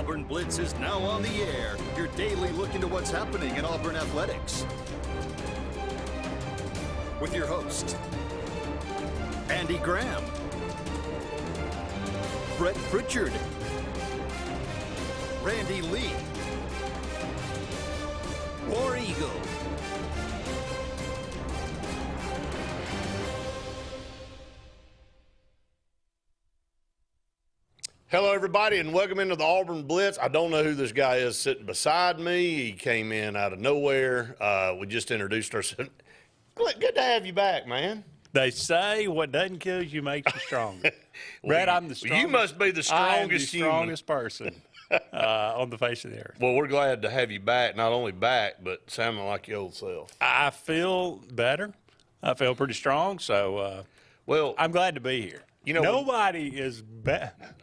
Auburn Blitz is now on the air. Your daily look into what's happening in Auburn athletics. With your host, Andy Graham, Brett Pritchard, Randy Lee, War Eagle, Hello, everybody, and welcome into the Auburn Blitz. I don't know who this guy is sitting beside me. He came in out of nowhere. We just introduced ourselves. Good to have you back, man. They say what doesn't kill you makes you stronger. Brett, I'm the strongest. You must be the strongest I'm the strongest person on the face of the earth. Well, we're glad to have you back. Not only back, but sounding like your old self. I feel better. I feel pretty strong, so well, I'm glad to be here. You know, nobody is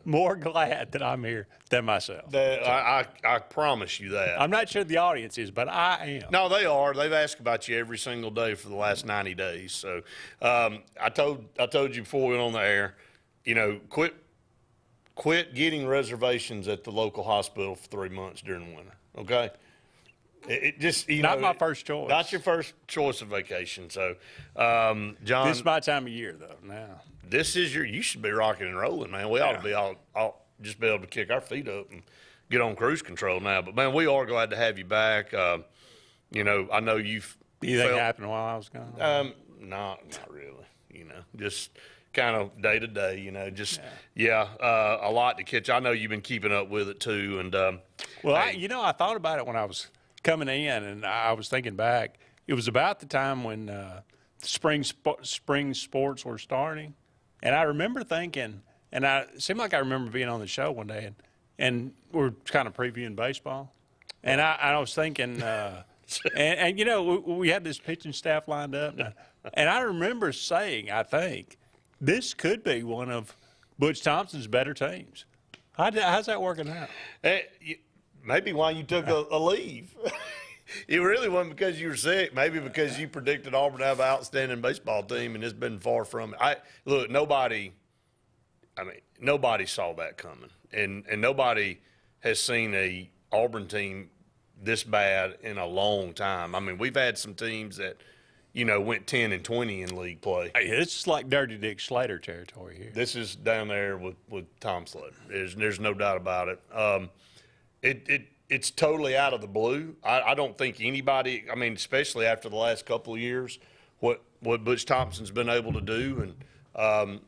more glad that I'm here than myself. I promise you that. I'm not sure the audience is, but I am. No, they are. They've asked about you every single day for the last 90 days. So I told you before we went on the air, you know, quit getting reservations at the local hospital for 3 months during the winter. Okay. It just, you not know, my first choice. Not your first choice of vacation. So, John, this is my time of year, though. Now, this is you should be rocking and rolling, man. We ought to be all just be able to kick our feet up and get on cruise control now. But man, we are glad to have you back. You know, I know you've. You think it happened while I was gone? Not really. You know, just kind of day to day. You know, just a lot to catch. I know you've been keeping up with it too. And well, I thought about it when I was coming in, and I was thinking back. It was about the time when spring sports were starting, and I remember thinking, and it seemed like I remember being on the show one day, and we're kind of previewing baseball, and I was thinking, and you know, we had this pitching staff lined up, and I remember saying, I think this could be one of Butch Thompson's better teams. How's that working out? Maybe why you took a leave. It really wasn't because you were sick. Maybe because you predicted Auburn to have an outstanding baseball team, and it's been far from it. Look, nobody saw that coming, and nobody has seen a Auburn team this bad in a long time. I mean, we've had some teams that, you know, went 10-20 in league play. Hey, it's like Dirty Dick Slater territory here. This is down there with Tom Slater. There's no doubt about it. It's totally out of the blue. I don't think anybody, I mean, especially after the last couple of years, what Butch Thompson's been able to do, and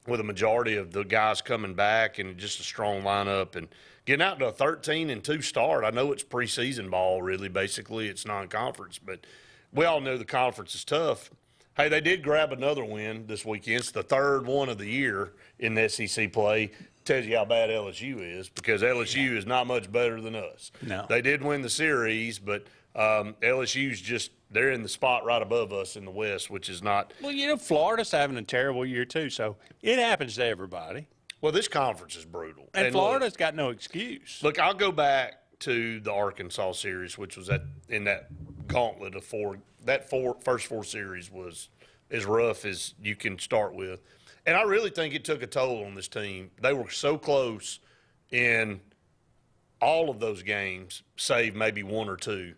with a majority of the guys coming back and just a strong lineup and getting out to a 13-2 start. I know it's preseason ball, really. Basically, it's non-conference, but we all know the conference is tough. Hey, they did grab another win this weekend. It's the third one of the year in the SEC play. Tells you how bad LSU is, because LSU is not much better than us. No. They did win the series, but LSU's just – they're in the spot right above us in the West, which is not – Well, you know, Florida's having a terrible year too, so it happens to everybody. Well, this conference is brutal. And Florida's got no excuse. Look, I'll go back to the Arkansas series, which was in that gauntlet of four. That first four series was as rough as you can start with. And I really think it took a toll on this team. They were so close in all of those games, save maybe one or two,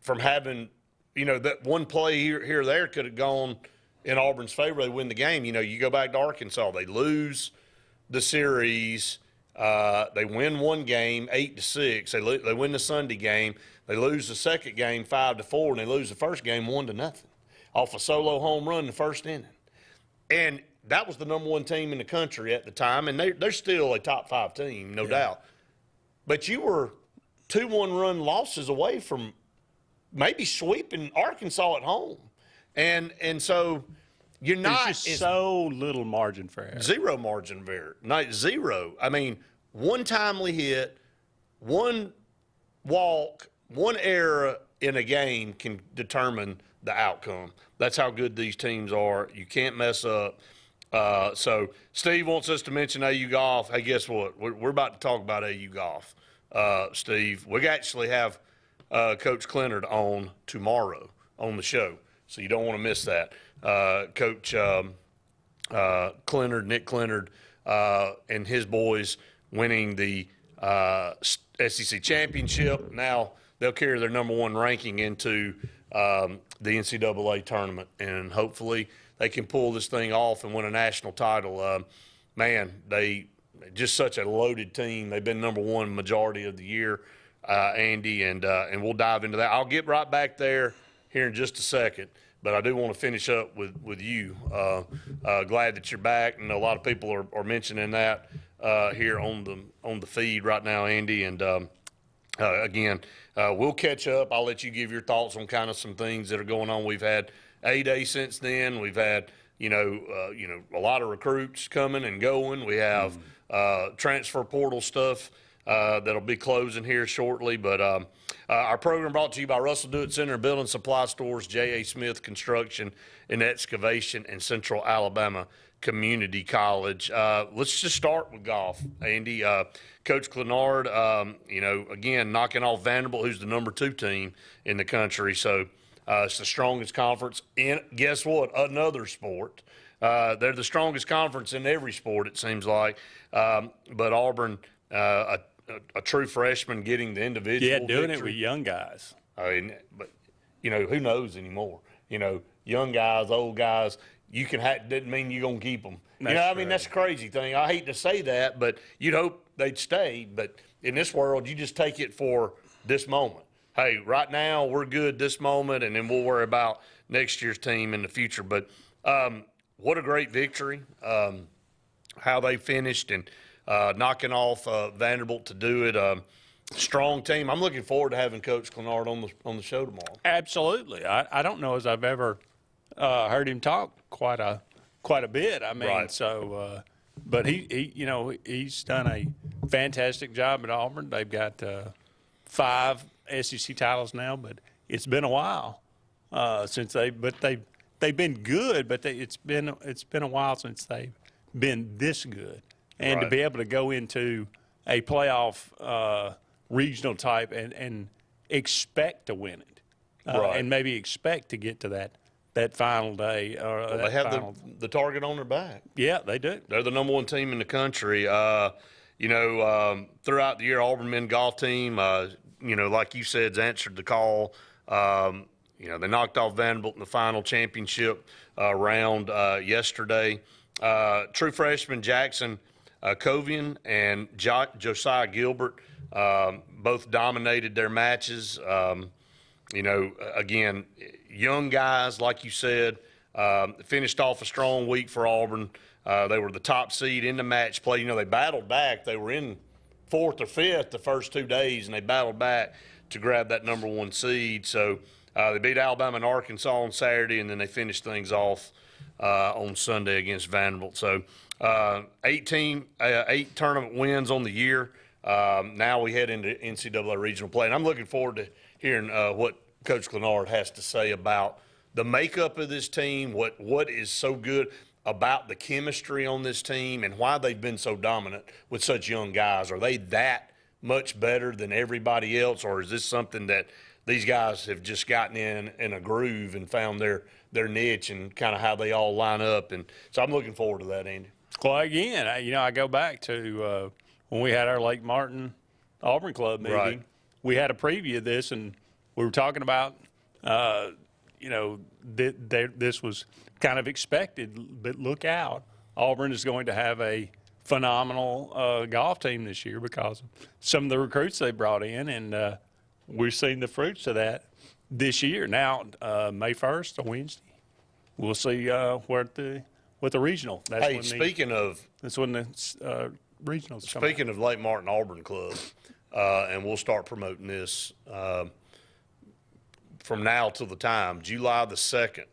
from having, you know, that one play here or there could have gone in Auburn's favor. They win the game. You know, you go back to Arkansas, they lose the series. They win one game 8-6. They win the Sunday game. They lose the second game 5-4, and they lose the first game 1-0 off a solo home run in the first inning. And that was the number one team in the country at the time, and they're still a top 5 team, no doubt. But you were 2 1-run losses away from maybe sweeping Arkansas at home, and so you're not. There's just so little margin for error. Zero margin of error. Not zero. I mean, one timely hit, one walk, one error in a game can determine the outcome. That's how good these teams are. You can't mess up. So Steve wants us to mention AU golf. Hey, guess what? We're about to talk about AU golf, Steve. We actually have Coach Clennard on tomorrow on the show, so you don't want to miss that. Coach Clennard, Nick Clennard, and his boys winning the SEC championship. Now they'll carry their number 1 ranking into the NCAA tournament, and hopefully they can pull this thing off and win a national title. Man, they just such a loaded team. They've been number 1 majority of the year, Andy, and we'll dive into that. I'll get right back there here in just a second, but I do want to finish up with you. Glad that you're back, and a lot of people are mentioning that here on the feed right now, Andy. And again, we'll catch up. I'll let you give your thoughts on kind of some things that are going on. We've had A-Day since then. We've had a lot of recruits coming and going. We have transfer portal stuff that'll be closing here shortly. But our program brought to you by Russell Do It Center Building Supply Stores, J.A. Smith Construction and Excavation, and Central Alabama Community College. Let's just start with golf, Andy. Coach Clenard, again, knocking off Vanderbilt, who's the number 2 team in the country. So it's the strongest conference in, guess what, another sport. They're the strongest conference in every sport, it seems like. But Auburn, a true freshman getting the individual doing victory. it with young guys. I mean, but, who knows anymore? Young guys, old guys, doesn't mean you're going to keep them. That's a crazy thing. I hate to say that, but you'd hope they'd stay. But in this world, you just take it for this moment. Hey, right now we're good this moment, and then we'll worry about next year's team in the future. But what a great victory, how they finished and knocking off Vanderbilt to do it. Strong team. I'm looking forward to having Coach Clenard on the show tomorrow. Absolutely. I don't know as I've ever heard him talk quite a bit. I mean, Right. so but he's done a fantastic job at Auburn. They've got 5 SEC titles now, but it's been a while since they've been good, but it's been a while since they've been this good. And Right. to be able to go into a playoff regional type and expect to win it, Right. and maybe expect to get to that final day. Or They have the target on their back. Yeah, they do. They're the number 1 team in the country. Throughout the year, Auburn men golf team, like you said, has answered the call. They knocked off Vanderbilt in the final championship round yesterday. True freshman Jackson Covian and Josiah Gilbert both dominated their matches. Again, young guys, like you said, finished off a strong week for Auburn. They were the top seed in the match play. They battled back. They were in 4th or 5th the first 2 days, and they battled back to grab that number 1 seed. So they beat Alabama and Arkansas on Saturday, and then they finished things off on Sunday against Vanderbilt. So 8 tournament wins on the year. Now we head into NCAA regional play, and I'm looking forward to hearing what Coach Clenard has to say about the makeup of this team, what is so good about the chemistry on this team, and why they've been so dominant with such young guys. Are they that much better than everybody else, or is this something that these guys have just gotten in a groove and found their niche and kind of how they all line up? And so I'm looking forward to that, Andy. Well, again, I go back to when we had our Lake Martin Auburn Club meeting. Right. We had a preview of this, and we were talking about, this was kind of expected, but look out. Auburn is going to have a phenomenal golf team this year because of some of the recruits they brought in, and we've seen the fruits of that this year. Now, May 1st, a Wednesday, we'll see what the regional. That's Hey, when that's when the regionals come out. Speaking of Lake Martin Auburn Club, and we'll start promoting this from now till the time, July the 2nd,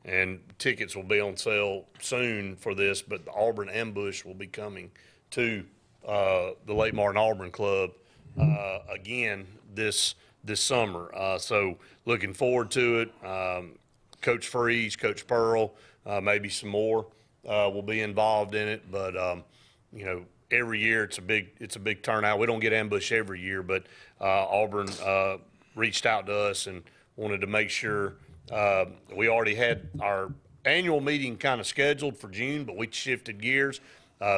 and tickets will be on sale soon for this, but the Auburn Ambush will be coming to the Lake Martin Auburn Club again this summer. So looking forward to it. Coach Freeze, Coach Pearl, maybe some more will be involved in it, but every year it's a big turnout. We don't get Ambush every year, but Auburn reached out to us and wanted to make sure. We already had our annual meeting kind of scheduled for June, but we shifted gears.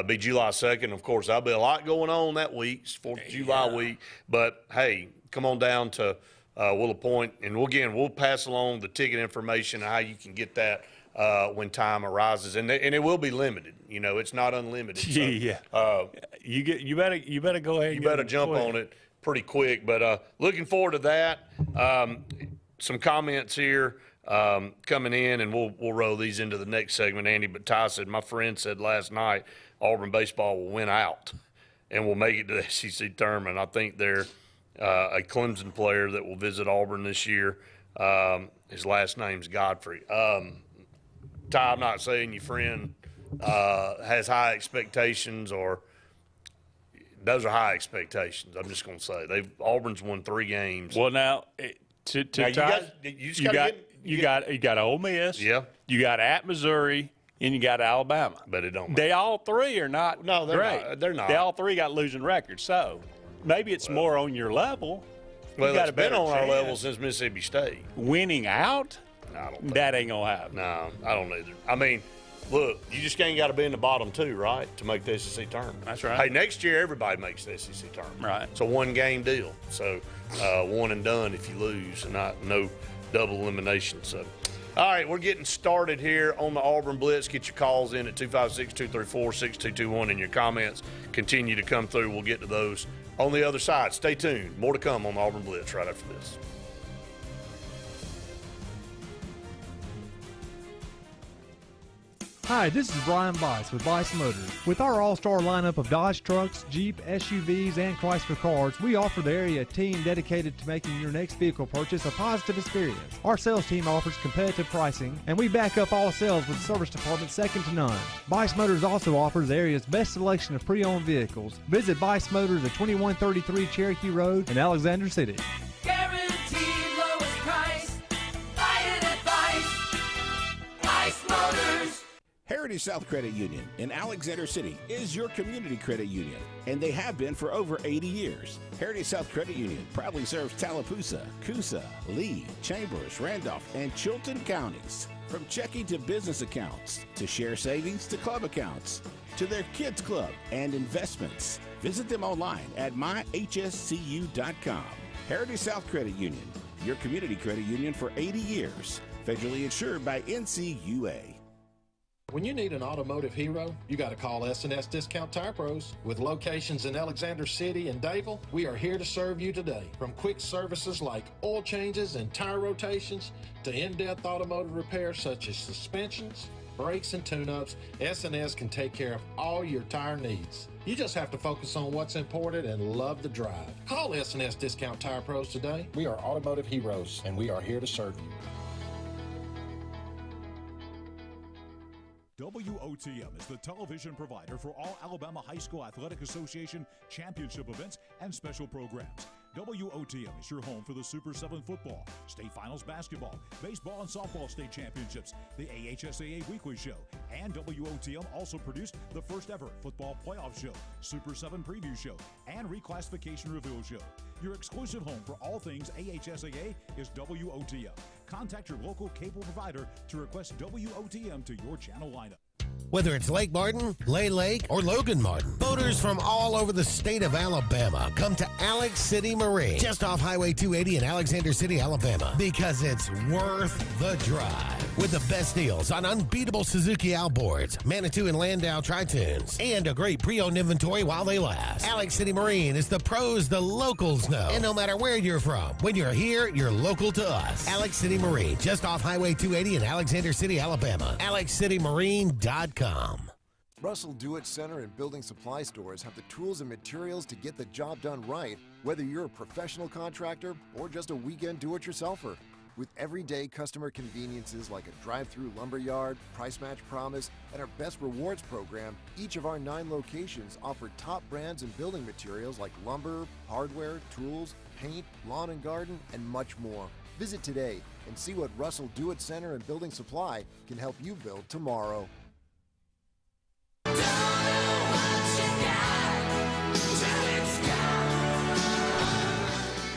be July 2nd. Of course, there'll be a lot going on that week, 4th of July week. But, hey, come on down to Willow Point, and we'll pass along the ticket information and how you can get that when time arises. And it will be limited. You know, it's not unlimited. So, you better go ahead. You better jump on it pretty quick. But looking forward to that. Some comments here coming in, and we'll roll these into the next segment, Andy. But Ty said, my friend said last night, Auburn baseball will win out and will make it to the SEC tournament. I think they're a Clemson player that will visit Auburn this year. His last name's Godfrey. Ty, I'm not saying your friend has high expectations, or those are high expectations. I'm just going to say Auburn's won 3 games. Well, now you got Ole Miss. Yeah. You got at Missouri. And you got Alabama. But it don't matter. They all 3 are not No, they're great. not. They're not. They all 3 got losing records. So maybe it's more on your level. Well, you got it's been on our chance. level since Mississippi State. Winning out? No, I don't think That ain't going to happen. No, I don't either. I mean, look, you just ain't got to be in the bottom 2, right, to make the SEC tournament. That's right. Hey, next year everybody makes the SEC tournament. Right. It's a one-game deal. So one and done if you lose, and no double elimination. So, all right, we're getting started here on the Auburn Blitz. Get your calls in at 256-234-6221, and your comments continue to come through. We'll get to those on the other side. Stay tuned. More to come on the Auburn Blitz right after this. Hi, this is Brian Bice with Bice Motors. With our all-star lineup of Dodge trucks, Jeep, SUVs, and Chrysler cars, we offer the area a team dedicated to making your next vehicle purchase a positive experience. Our sales team offers competitive pricing, and we back up all sales with a service department second to none. Bice Motors also offers the area's best selection of pre-owned vehicles. Visit Bice Motors at 2133 Cherokee Road in Alexander City. Guaranteed lowest price. Buy it at Bice Motors. Heritage South Credit Union in Alexander City is your community credit union, and they have been for over 80 years. Heritage South Credit Union proudly serves Tallapoosa, Coosa, Lee, Chambers, Randolph, and Chilton counties. From checking to business accounts, to share savings to club accounts, to their kids club and investments. Visit them online at myhscu.com. Heritage South Credit Union, your community credit union for 80 years. Federally insured by NCUA. When you need an automotive hero, you got to call S&S Discount Tire Pros. With locations in Alexander City and Dayville, we are here to serve you today. From quick services like oil changes and tire rotations to in-depth automotive repairs such as suspensions, brakes, and tune-ups, S&S can take care of all your tire needs. You just have to focus on what's important and love the drive. Call S&S Discount Tire Pros today. We are automotive heroes, and we are here to serve you. WOTM is the television provider for all Alabama High School Athletic Association championship events and special programs. WOTM is your home for the Super 7 football, state finals basketball, baseball and softball state championships, the AHSAA weekly show, and WOTM also produced the first ever football playoff show, Super 7 preview show, and reclassification reveal show. Your exclusive home for all things AHSAA is WOTM. Contact your local cable provider to request WOTM to your channel lineup. Whether it's Lake Martin, Lay Lake, or Logan Martin, boaters from all over the state of Alabama come to Alex City Marine, just off Highway 280 in Alexander City, Alabama, because it's worth the drive. With the best deals on unbeatable Suzuki outboards, Manitou and Landau Tritoons, and a great pre-owned inventory while they last. Alex City Marine is the pros the locals know. And no matter where you're from, when you're here, you're local to us. Alex City Marine, just off Highway 280 in Alexander City, Alabama. AlexCityMarine.com. Russell Do-It Center and building supply stores have the tools and materials to get the job done right, whether you're a professional contractor or just a weekend do-it-yourselfer. With everyday customer conveniences like a drive-through lumberyard, price match promise, and our best rewards program, each of our 9 locations offer top brands and building materials like lumber, hardware, tools, paint, lawn and garden, and much more. Visit today and see what Russell Do-It Center and Building Supply can help you build tomorrow.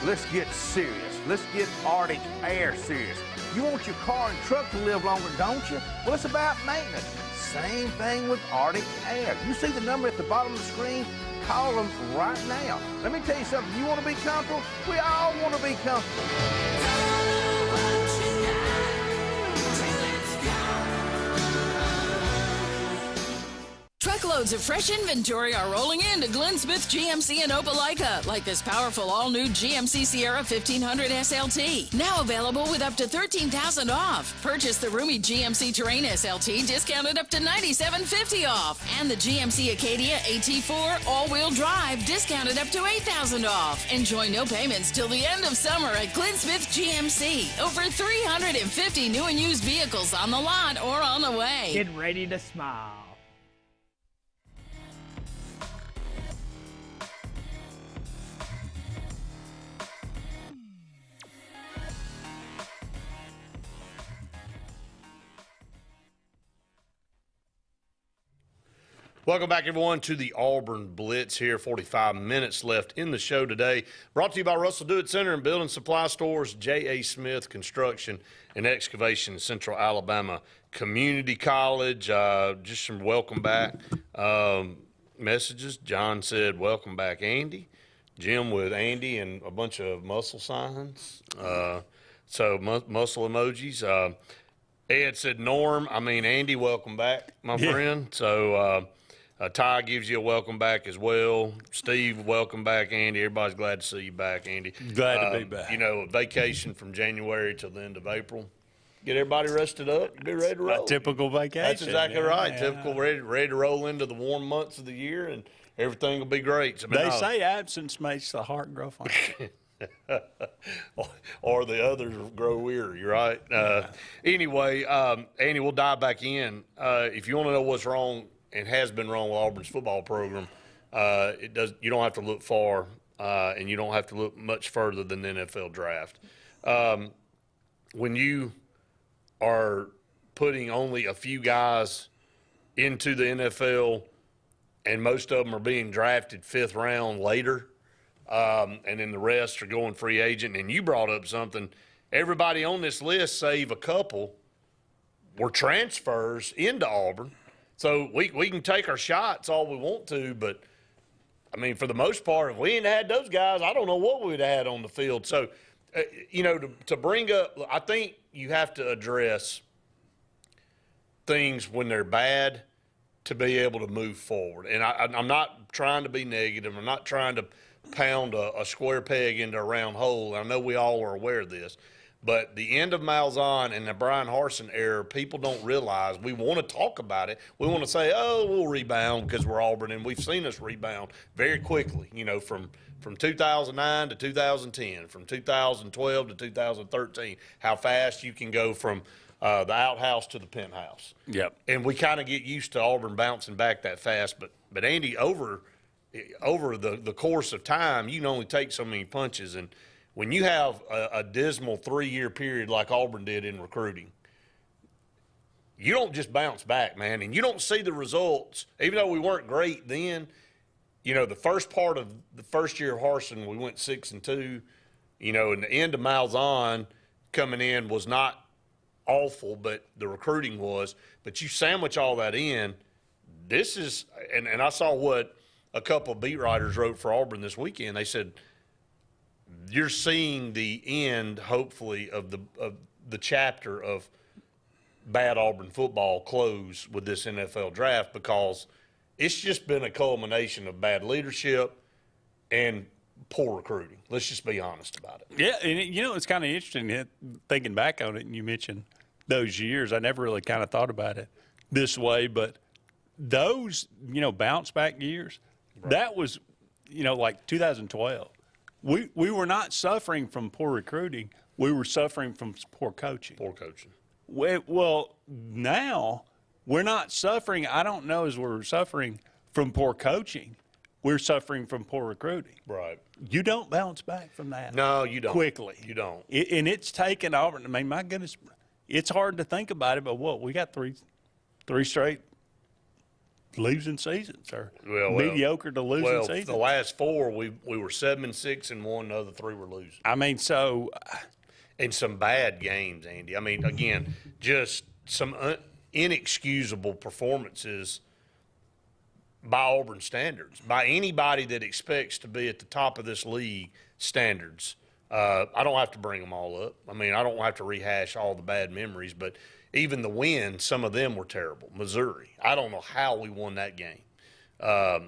let's get serious. Let's get Arctic Air serious. You want your car and truck to live longer, don't you? Well, it's about maintenance. Same thing with Arctic Air. You see the number at the bottom of the screen? Call them right now. Let me tell you something. You want to be comfortable? We all want to be comfortable. Truckloads of fresh inventory are rolling into Glenn Smith GMC in Opelika, like this powerful all-new GMC Sierra 1500 SLT. Now available with up to $13,000 off. Purchase the roomy GMC Terrain SLT discounted up to $97.50 off. And the GMC Acadia AT4 all-wheel drive discounted up to $8,000 off. Enjoy no payments till the end of summer at Glenn Smith GMC. Over 350 new and used vehicles on the lot or on the way. Get ready to smile. Welcome back, everyone, to the Auburn Blitz here. 45 minutes left in the show today. Brought to you by Russell Do-It Center and Building Supply Stores, J.A. Smith Construction and Excavation, Central Alabama Community College. Just some welcome back messages. John said, welcome back, Andy. Jim with Andy and a bunch of muscle signs. So muscle emojis. Ed said, Andy, welcome back, my friend. So Ty gives you a welcome back as well. Steve, welcome back, Andy. Everybody's glad to see you back, Andy. Glad to be back. You know, a vacation from January till the end of April. Get everybody rested up, be ready to roll. A typical vacation. That's exactly right. Yeah. Typical, ready to roll into the warm months of the year, and everything will be great. So, they say absence makes the heart grow fonder. Or the others grow weary, right? Anyway, Andy, we'll dive back in. If you want to know what's wrong and has been wrong with Auburn's football program, you don't have to look far, and you don't have to look much further than the NFL draft. When you are putting only a few guys into the NFL, and most of them are being drafted 5th round later, and then the rest are going free agent. And you brought up something. Everybody on this list, save a couple, were transfers into Auburn. So we can take our shots all we want to, but, I mean, for the most part, if we ain't had those guys, I don't know what we'd have had on the field. So, to bring up, I think you have to address things when they're bad to be able to move forward. And I'm not trying to be negative. I'm not trying to pound a square peg into a round hole. I know we all are aware of this. But the end of Malzahn and the Brian Harsin era, people don't realize. We want to talk about it. We want to say, oh, we'll rebound because we're Auburn, and we've seen us rebound very quickly, from 2009 to 2010, from 2012 to 2013, how fast you can go from the outhouse to the penthouse. Yep. And we kind of get used to Auburn bouncing back that fast. But Andy, over the course of time, you can only take so many punches. And when you have a dismal 3-year period like Auburn did in recruiting, you don't just bounce back, man. And you don't see the results. Even though we weren't great then, the first part of the first year of Harsin, we went 6-2. And the end of Malzahn coming in was not awful, but the recruiting was. But you sandwich all that in, this is – and I saw what a couple of beat writers wrote for Auburn this weekend. They said – you're seeing the end, hopefully, of the chapter of bad Auburn football close with this NFL draft, because it's just been a culmination of bad leadership and poor recruiting. Let's just be honest about it. Yeah, and it's kind of interesting thinking back on it, and you mentioned those years. I never really kind of thought about it this way, but those, bounce back years, right. That was, like 2012. We were not suffering from poor recruiting. We were suffering from poor coaching. Poor coaching. Well, now we're not suffering. I don't know as we're suffering from poor coaching. We're suffering from poor recruiting. Right. You don't bounce back from that. No, you don't. Quickly. You don't. And it's taken Auburn. I mean, my goodness, it's hard to think about it, but we got three straight losing seasons or Well, mediocre to losing seasons. The last 4 we were 7-6 and 1. The other 3 were losing. I mean, so and some bad games, Andy. I mean, again, just some inexcusable performances by Auburn standards, by anybody that expects to be at the top of this league standards. I don't have to bring them all up. I mean, I don't have to rehash all the bad memories, but even the wins, some of them were terrible. Missouri, I don't know how we won that game. I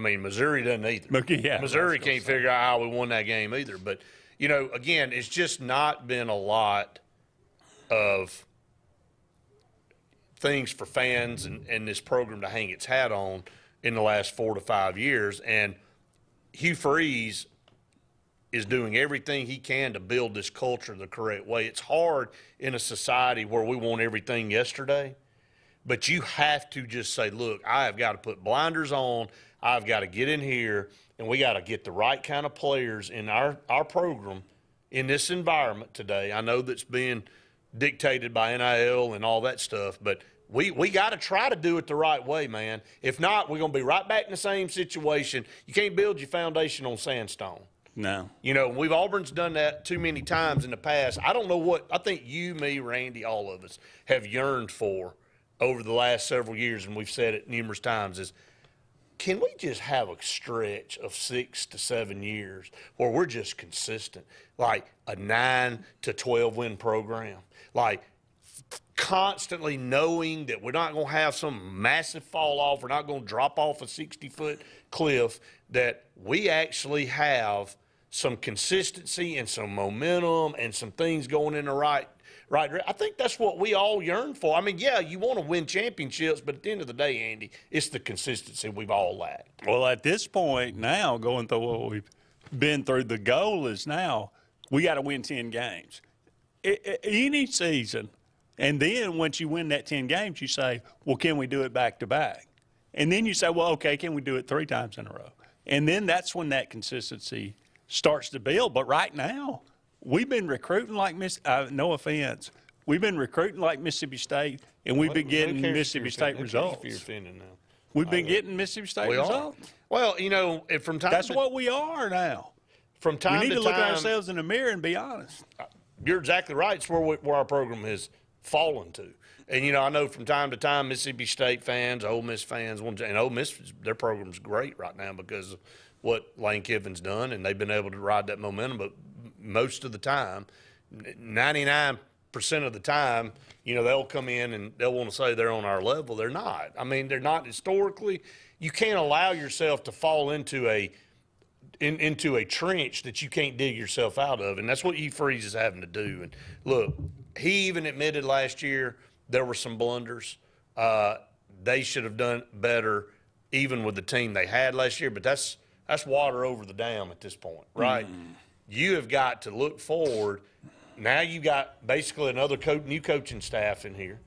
mean, Missouri doesn't either. Yeah, Missouri can't figure out how we won that game either. But, you know, again, it's just not been a lot of things for fans and this program to hang its hat on in the last 4 to 5 years. And Hugh Freeze is doing everything he can to build this culture the correct way. It's hard in a society where we want everything yesterday, but you have to just say, look, I have got to put blinders on. I've got to get in here, and we got to get the right kind of players in our program in this environment today. I know that's being dictated by NIL and all that stuff, but we got to try to do it the right way, man. If not, we're going to be right back in the same situation. You can't build your foundation on sandstone. No. You know, Auburn's done that too many times in the past. I don't know what – I think you, me, Randy, all of us have yearned for over the last several years, and we've said it numerous times, is can we just have a stretch of 6 to 7 years where we're just consistent, like a 9 to 12 win program, like constantly knowing that we're not going to have some massive fall off, we're not going to drop off a 60-foot cliff, that we actually have some consistency and some momentum and some things going in the right direction. I think that's what we all yearn for. I mean, yeah, you want to win championships, but at the end of the day, Andy, it's the consistency we've all lacked. Well, at this point now, going through what we've been through, the goal is now we got to win 10 games. Any season, and then once you win that 10 games, you say, well, can we do it back-to-back? And then you say, well, okay, can we do it 3 times in a row? And then that's when that consistency starts to build. But right now, we've been recruiting like no offense, we've been recruiting like Mississippi State, and we've been getting Mississippi State results. We've been getting Mississippi State results. Well, you know, from time that's what we are now. From time to time, we need to look at ourselves in the mirror and be honest. You're exactly right. It's where our program has fallen to. And, you know, I know from time to time Mississippi State fans, Ole Miss fans, and Ole Miss, their program's great right now because of what Lane Kiffin's done, and they've been able to ride that momentum. But most of the time, 99% of the time, you know, they'll come in and they'll want to say they're on our level. They're not. I mean, they're not historically. You can't allow yourself to fall into a trench that you can't dig yourself out of, and that's what Hugh Freeze is having to do. And, look, he even admitted last year there were some blunders. They should have done better even with the team they had last year, but that's water over the dam at this point, right? You have got to look forward. Now you got basically another new coaching staff in here,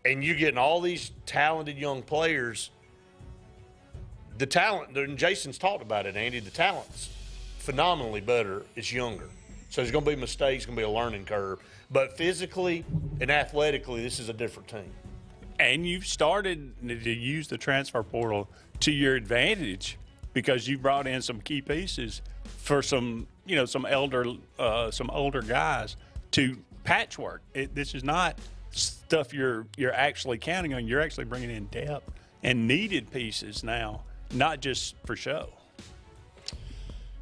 and you're getting all these talented young players. The talent, and Jason's talked about it, Andy, the talent's phenomenally better. It's younger. So there's going to be mistakes, going to be a learning curve. But physically and athletically, this is a different team. And you've started to use the transfer portal to your advantage because you brought in some key pieces for some older guys to patchwork. This is not stuff you're actually counting on. You're actually bringing in depth and needed pieces now, not just for show.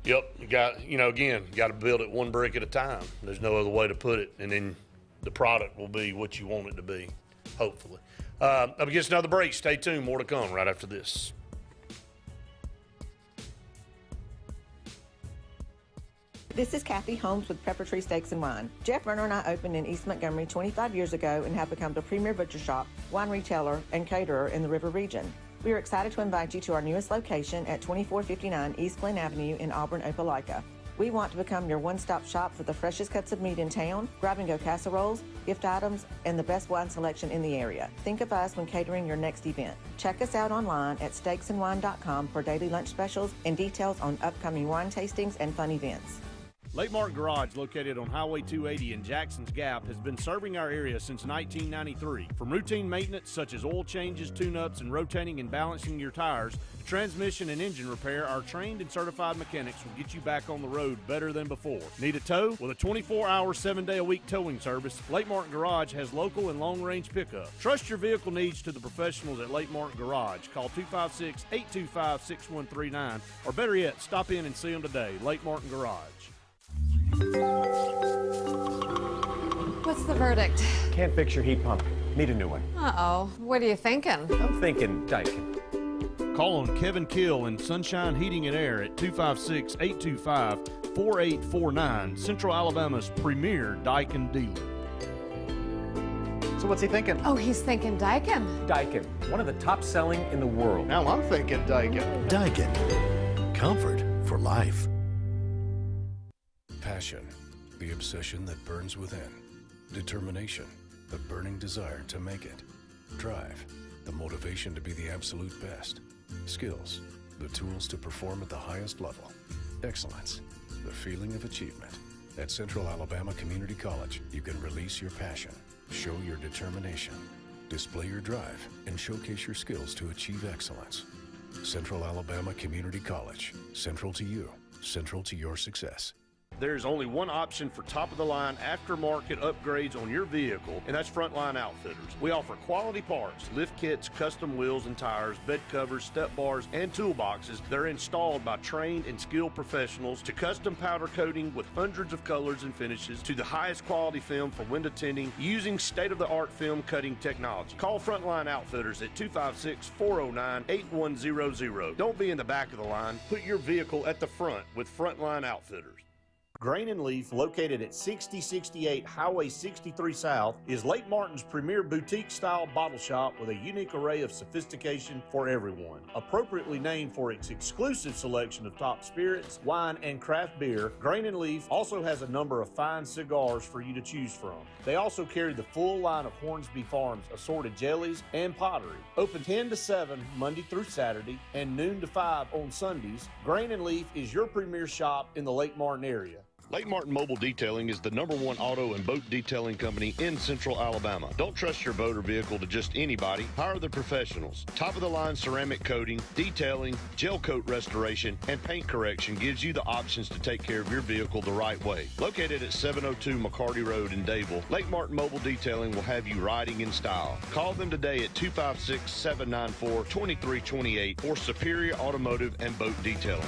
Yep, you got to build it one brick at a time. There's no other way to put it, and then the product will be what you want it to be, hopefully. Up against another break. Stay tuned. More to come right after this. This is Kathy Holmes with Pepper Tree Steaks and Wine. Jeff Verner and I opened in East Montgomery 25 years ago and have become the premier butcher shop, wine retailer, and caterer in the River region. We are excited to invite you to our newest location at 2459 East Glen Avenue in Auburn, Opelika. We want to become your one-stop shop for the freshest cuts of meat in town, grab-and-go casseroles, gift items, and the best wine selection in the area. Think of us when catering your next event. Check us out online at steaksandwine.com for daily lunch specials and details on upcoming wine tastings and fun events. Lake Martin Garage, located on Highway 280 in Jackson's Gap, has been serving our area since 1993. From routine maintenance such as oil changes, tune-ups, and rotating and balancing your tires, to transmission and engine repair, our trained and certified mechanics will get you back on the road better than before. Need a tow? With a 24-hour, 7-day-a-week towing service, Lake Martin Garage has local and long-range pickup. Trust your vehicle needs to the professionals at Lake Martin Garage. Call 256-825-6139, or better yet, stop in and see them today. Lake Martin Garage. What's the verdict? Can't fix your heat pump. Need a new one. Uh-oh. What are you thinking? I'm thinking Daikin. Call on Kevin Kill and Sunshine Heating and Air at 256-825-4849, Central Alabama's premier Daikin dealer. So what's he thinking? Oh, he's thinking Daikin. Daikin, one of the top selling in the world. Now I'm thinking Daikin. Daikin. Comfort for life. Passion, the obsession that burns within. Determination, the burning desire to make it. Drive, the motivation to be the absolute best. Skills, the tools to perform at the highest level. Excellence, the feeling of achievement. At Central Alabama Community College, you can release your passion, show your determination, display your drive, and showcase your skills to achieve excellence. Central Alabama Community College, central to you, central to your success. There's only one option for top-of-the-line aftermarket upgrades on your vehicle, and that's Frontline Outfitters. We offer quality parts, lift kits, custom wheels and tires, bed covers, step bars, and toolboxes that are installed by trained and skilled professionals, to custom powder coating with hundreds of colors and finishes, to the highest quality film for window tinting using state-of-the-art film cutting technology. Call Frontline Outfitters at 256-409-8100. Don't be in the back of the line. Put your vehicle at the front with Frontline Outfitters. Grain and Leaf, located at 6068 Highway 63 South, is Lake Martin's premier boutique-style bottle shop with a unique array of sophistication for everyone. Appropriately named for its exclusive selection of top spirits, wine, and craft beer, Grain and Leaf also has a number of fine cigars for you to choose from. They also carry the full line of Hornsby Farms assorted jellies and pottery. Open 10 to 7 Monday through Saturday and noon to 5 on Sundays, Grain and Leaf is your premier shop in the Lake Martin area. Lake Martin Mobile Detailing is the #1 auto and boat detailing company in Central Alabama. Don't trust your boat or vehicle to just anybody. Hire the professionals. Top-of-the-line ceramic coating, detailing, gel coat restoration, and paint correction gives you the options to take care of your vehicle the right way. Located at 702 McCarty Road in Dayville, Lake Martin Mobile Detailing will have you riding in style. Call them today at 256-794-2328 for Superior Automotive and Boat Detailing.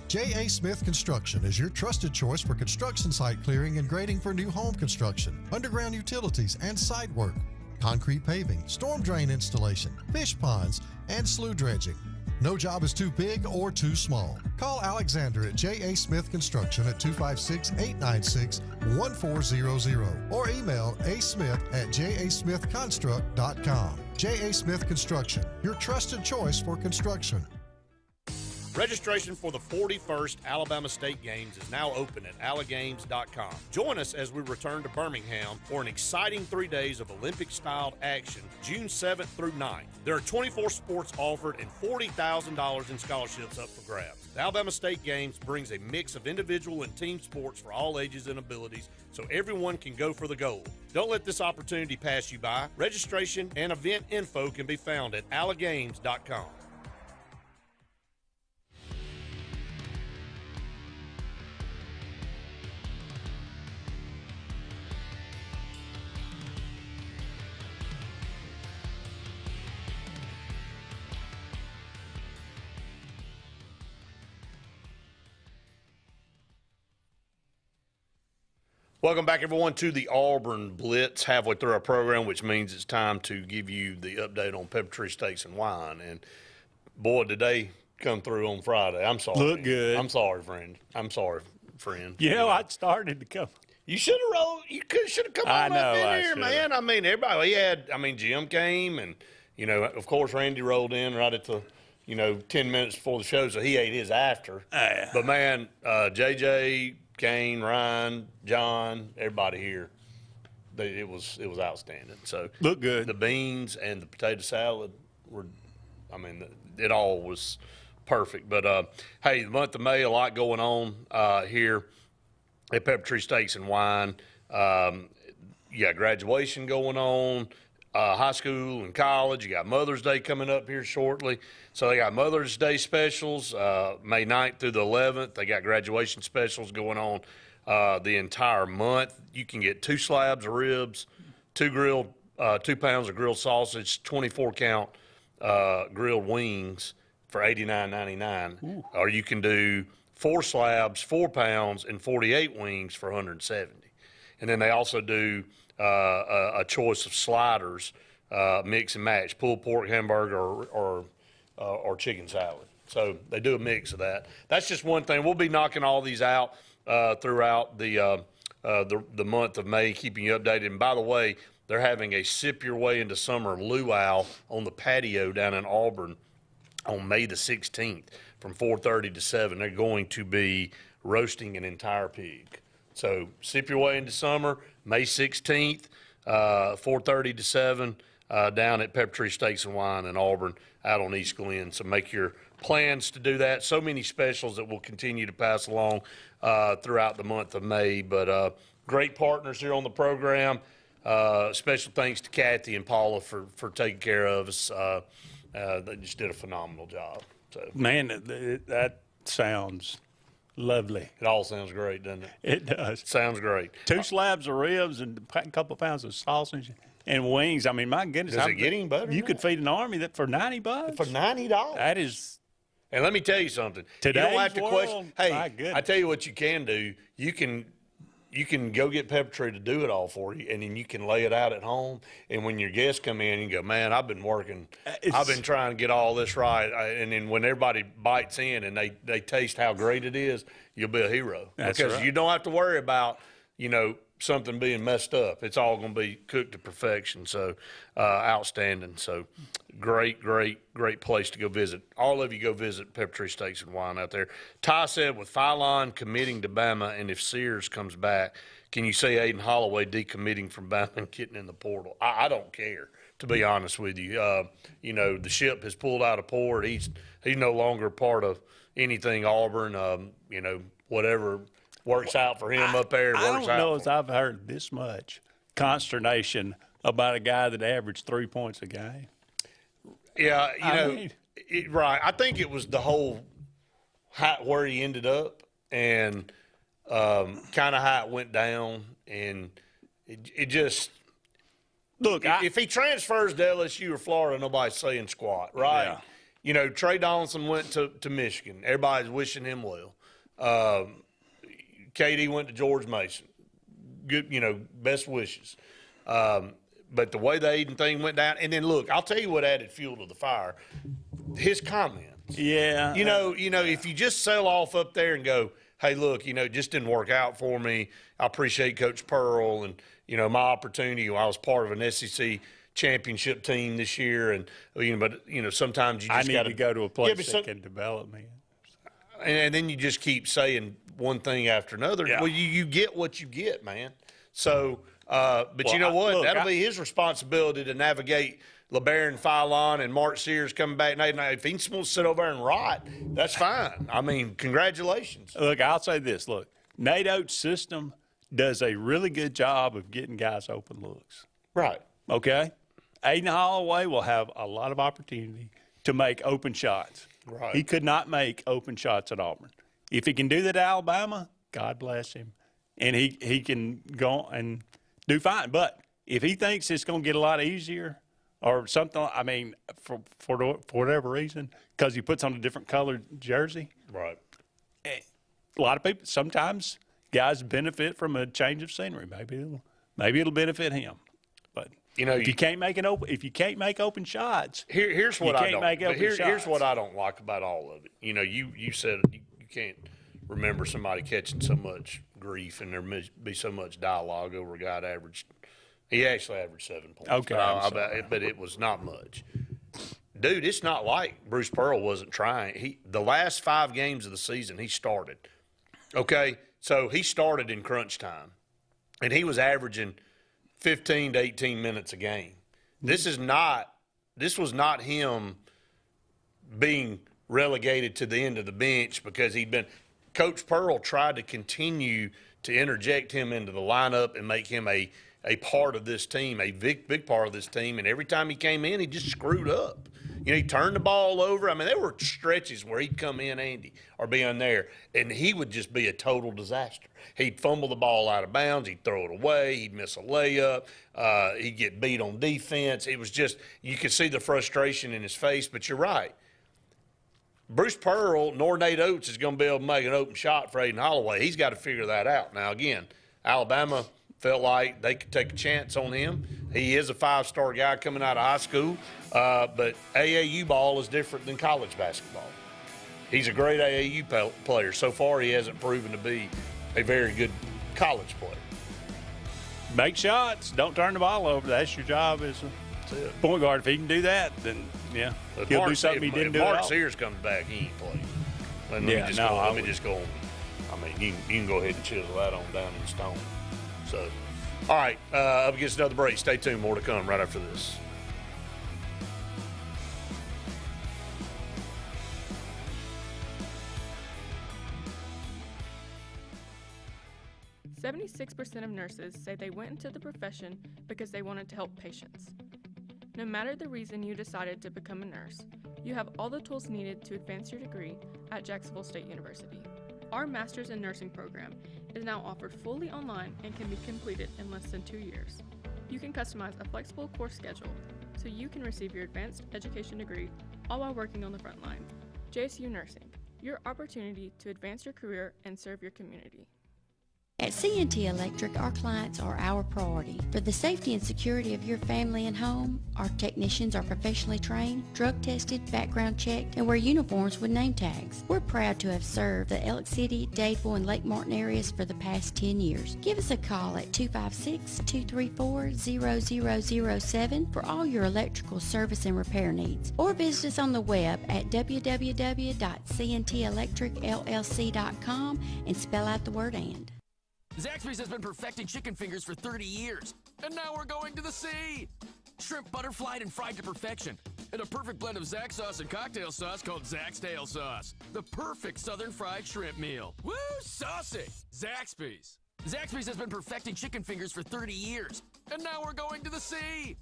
J.A. Smith Construction is your trusted choice for construction site clearing and grading for new home construction, underground utilities and site work, concrete paving, storm drain installation, fish ponds, and slough dredging. No job is too big or too small. Call Alexander at J.A. Smith Construction at 256-896-1400 or email asmith@jasmithconstruct.com. J.A. Smith Construction, your trusted choice for construction. Registration for the 41st Alabama State Games is now open at allagames.com. Join us as we return to Birmingham for an exciting 3 days of Olympic-styled action, June 7th through 9th. There are 24 sports offered and $40,000 in scholarships up for grabs. The Alabama State Games brings a mix of individual and team sports for all ages and abilities, so everyone can go for the gold. Don't let this opportunity pass you by. Registration and event info can be found at allagames.com. Welcome back, everyone, to the Auburn Blitz, halfway through our program, which means it's time to give you the update on Pepper Tree Steaks and Wine. And, boy, did they come through on Friday. I'm sorry. Look good. I'm sorry, friend. I'm sorry, friend. You know, I started to come. You should have rolled. You should have come on up in here, man. I mean, everybody. Jim came, and, of course, Randy rolled in right at the, 10 minutes before the show, so he ate his after. Yeah. But, man, JJ, Kane, Ryan, John, everybody here, it was outstanding. So look good. The beans and the potato salad it all was perfect. But, hey, the month of May, a lot going on here at Pepper Tree Steaks and Wine. You got graduation going on, high school and college. You got Mother's Day coming up here shortly. So they got Mother's Day specials May 9th through the 11th. They got graduation specials going on the entire month. You can get 2 slabs of ribs, 2 pounds of grilled sausage, 24-count grilled wings for $89.99. Or you can do 4 slabs, 4 pounds, and 48 wings for $170. And then they also do a choice of sliders, mix and match, pulled pork hamburger or chicken salad. So they do a mix of that. That's just one thing. We'll be knocking all these out throughout the month of May, keeping you updated. And by the way, they're having a Sip Your Way into Summer luau on the patio down in Auburn on May the 16th from 4:30 to 7. They're going to be roasting an entire pig. So Sip Your Way into Summer, May 16th, 4:30 to 7, down at Pepper Tree Steaks and Wine in Auburn out on East Glen. So make your plans to do that. So many specials that we'll continue to pass along throughout the month of May. But great partners here on the program. Special thanks to Kathy and Paula for taking care of us. They just did a phenomenal job. So, man, that sounds lovely. It all sounds great, doesn't it? It does. Sounds great. 2 slabs of ribs and a couple pounds of sausage and wings. I mean, my goodness. Does it get any better? You could feed an army that for $90. For $90? That is. And let me tell you something. Today's you don't have to world, question. Hey, my goodness. I tell you what you can do. You can go get Pepper Tree to do it all for you, and then you can lay it out at home. And when your guests come in, you go, man, I've been working. I've been trying to get all this right. And then when everybody bites in and they taste how great it is, you'll be a hero. That's because right. you don't have to worry about, something being messed up. It's all going to be cooked to perfection. So outstanding. So great place to go visit. All of you go visit Pepper Tree Steaks and Wine out there. Ty said, with Phylon committing to Bama and if Sears comes back, can you see Aiden Holloway decommitting from Bama and getting in the portal? I don't care, to be honest with you. The ship has pulled out of port. He's no longer part of anything Auburn. Whatever works out for him up there. I don't know as I've heard this much consternation about a guy that averaged 3 points a game. Yeah, right. I think it was the whole where he ended up and kind of how it went down, and it just look. If he transfers to LSU or Florida, nobody's saying squat, right? Yeah. Trey Donaldson went to Michigan. Everybody's wishing him well. KD went to George Mason. Good, best wishes. But the way the Aiden thing went down, and then look, I'll tell you what added fuel to the fire. His comments. Yeah. If you just sail off up there and go, hey, look, it just didn't work out for me. I appreciate Coach Pearl and, my opportunity. I was part of an SEC championship team this year, and sometimes you just got to go to a place that can develop me. And then you just keep saying one thing after another. Yeah. Well, you get what you get, man. So, but you know what? That'll be his responsibility to navigate LeBaron Phylon and Mark Sears coming back. Now, if he wants to sit over there and rot, that's fine. I mean, congratulations. Look, I'll say this. Look, Nate Oates' system does a really good job of getting guys open looks. Right. Okay? Aiden Holloway will have a lot of opportunity to make open shots. Right. He could not make open shots at Auburn. If he can do that at Alabama, God bless him. And he can go and do fine. But if he thinks it's going to get a lot easier or something, I mean, for whatever reason, because he puts on a different colored jersey. Right. A lot of people, sometimes guys benefit from a change of scenery. Maybe it'll benefit him. But if you can't make open shots, here's what I don't. Here's what I I don't like about all of it. You said you can't remember somebody catching so much grief and there may be so much dialogue over a guy that averaged. He actually averaged 7 points. Okay, but it was not much. Dude, it's not like Bruce Pearl wasn't trying. The last 5 games of the season he started. Okay, so he started in crunch time, and he was averaging 15 to 18 minutes a game. This was not him being relegated to the end of the bench because Coach Pearl tried to continue to interject him into the lineup and make him a part of this team, a big part of this team. And every time he came in, he just screwed up. He turned the ball over. I mean, there were stretches where he'd come in, Andy, or be in there, and he would just be a total disaster. He'd fumble the ball out of bounds. He'd throw it away. He'd miss a layup. He'd get beat on defense. It was just, you could see the frustration in his face, but you're right. Bruce Pearl nor Nate Oates is going to be able to make an open shot for Aiden Holloway. He's got to figure that out. Now, again, Alabama felt like they could take a chance on him. He is a 5-star guy coming out of high school, but AAU ball is different than college basketball. He's a great AAU player. So far, he hasn't proven to be a very good college player. Make shots. Don't turn the ball over. That's your job as a point guard. If he can do that, then, yeah, he'll do something he didn't do at all. If Mark Sears comes back, he ain't playing. Let me just go on. I mean, you can go ahead and chisel that on down in the stone. So, all right, up against another break. Stay tuned. More to come right after this. "76% of nurses say they went into the profession because they wanted to help patients. No matter the reason you decided to become a nurse, you have all the tools needed to advance your degree at Jacksonville State University. Our Master's in Nursing program is now offered fully online and can be completed in less than 2 years. You can customize a flexible course schedule so you can receive your advanced education degree all while working on the front line. JSU Nursing, your opportunity to advance your career and serve your community." At C&T Electric, our clients are our priority. For the safety and security of your family and home, our technicians are professionally trained, drug tested, background checked, and wear uniforms with name tags. We're proud to have served the Elk City, Dadeville, and Lake Martin areas for the past 10 years. Give us a call at 256-234-0007 for all your electrical service and repair needs, or visit us on the web at www.cntelectricllc.com and spell out the word "and." Zaxby's has been perfecting chicken fingers for 30 years, and now we're going to the sea. Shrimp butterflied and fried to perfection, and a perfect blend of Zax sauce and cocktail sauce called Zax Tail Sauce. The perfect southern fried shrimp meal. Woo, saucy! Zaxby's. Zaxby's has been perfecting chicken fingers for 30 years, and now we're going to the sea.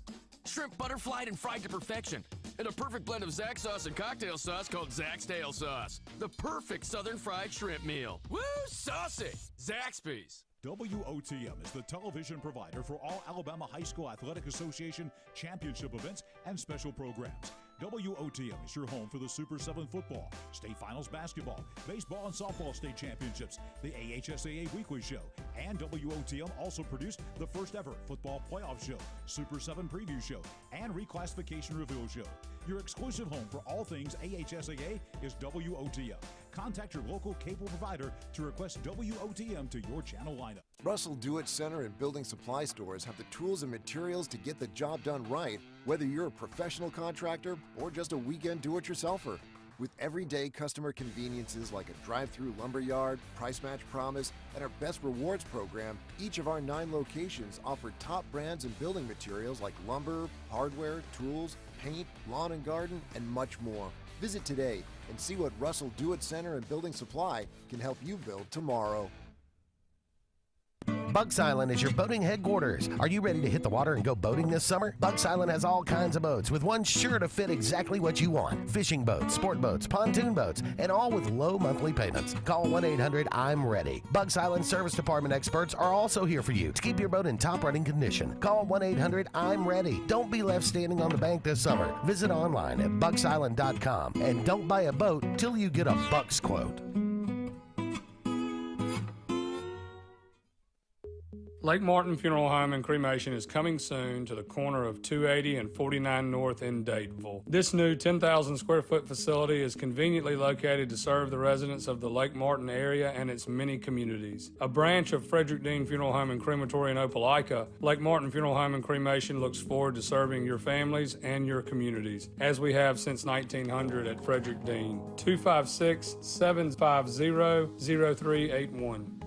Shrimp butterflied and fried to perfection, and a perfect blend of Zax sauce and cocktail sauce called Zax Tail Sauce. The perfect southern fried shrimp meal. Woo, saucy! Zaxby's. WOTM is the television provider for all Alabama High School Athletic Association championship events and special programs. WOTM is your home for the Super 7 football, state finals basketball, baseball and softball state championships, the AHSAA weekly show, and WOTM also produced the first ever football playoff show, Super 7 preview show, and reclassification reveal show. Your exclusive home for all things AHSAA is WOTM. Contact your local cable provider to request WOTM to your channel lineup. Russell Do-It Center and building supply stores have the tools and materials to get the job done right, whether you're a professional contractor or just a weekend do-it-yourselfer. With everyday customer conveniences like a drive-through lumberyard, price match promise, and our best rewards program, each of our 9 locations offer top brands and building materials like lumber, hardware, tools, paint, lawn and garden, and much more. Visit today and see what Russell Do-It Center and Building Supply can help you build tomorrow. Bugs Island is your boating headquarters. Are you ready to hit the water and go boating this summer? Bugs Island has all kinds of boats, with one sure to fit exactly what you want. Fishing boats, sport boats, pontoon boats, and all with low monthly payments. Call 1-800-I'm-READY. Bugs Island Service Department experts are also here for you to keep your boat in top running condition. Call 1-800-I'm-READY. Don't be left standing on the bank this summer. Visit online at bugsisland.com and don't buy a boat till you get a Bucks quote. Lake Martin Funeral Home and Cremation is coming soon to the corner of 280 and 49 North in Dadeville. This new 10,000 square foot facility is conveniently located to serve the residents of the Lake Martin area and its many communities. A branch of Frederick Dean Funeral Home and Crematory in Opelika, Lake Martin Funeral Home and Cremation looks forward to serving your families and your communities, as we have since 1900 at Frederick Dean. 256-750-0381.